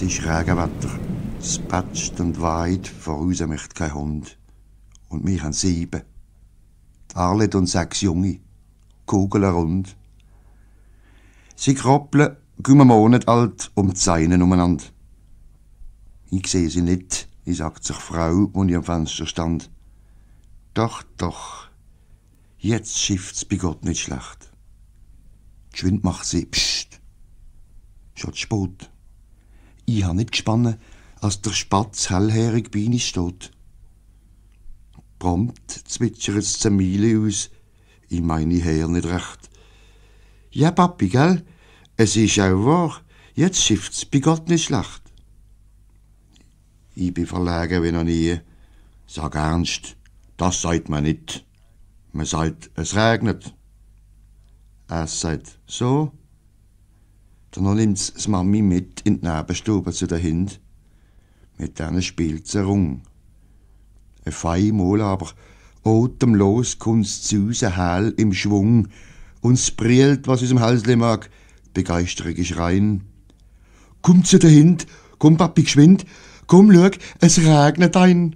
Es ist Regenwetter. Es patscht und weht, voraus möchte kein Hund. Und wir haben 7. Die Arlet und 6 Junge. Kugeln rund. Sie krabbeln, kaum einen Monat alt, die Zähne umeinander. Ich sehe sie nicht, sagt sich die Frau, die am Fenster stand. Doch, jetzt schifft's bei Gott nicht schlecht. Geschwind macht sie, psst. Schon zu spät. Ich habe nicht gespannt, als der Spatz hellhärig bei ihnen steht. Prompt zwitschert es Zemile aus. Ich meine, ich her nicht recht. Ja, Papi, gell? Es ist auch wahr. Jetzt schifft's bei Gott nicht schlecht. Ich bin verlegen wie noch nie. Sag ernst, das sagt man nicht. Man sagt, es regnet. Es sagt, so. Dann nimmt's das Mami mit in die Nebenstube zu der Hund. Mit denen spielt sie rum. Ein Feinmal aber, atemlos kommt's zu Hause hell im Schwung und es brillt, was aus dem Hälsli mag. Begeisterung ist rein. Komm zu der Hund, komm Papi geschwind, komm schau, es regnet ein.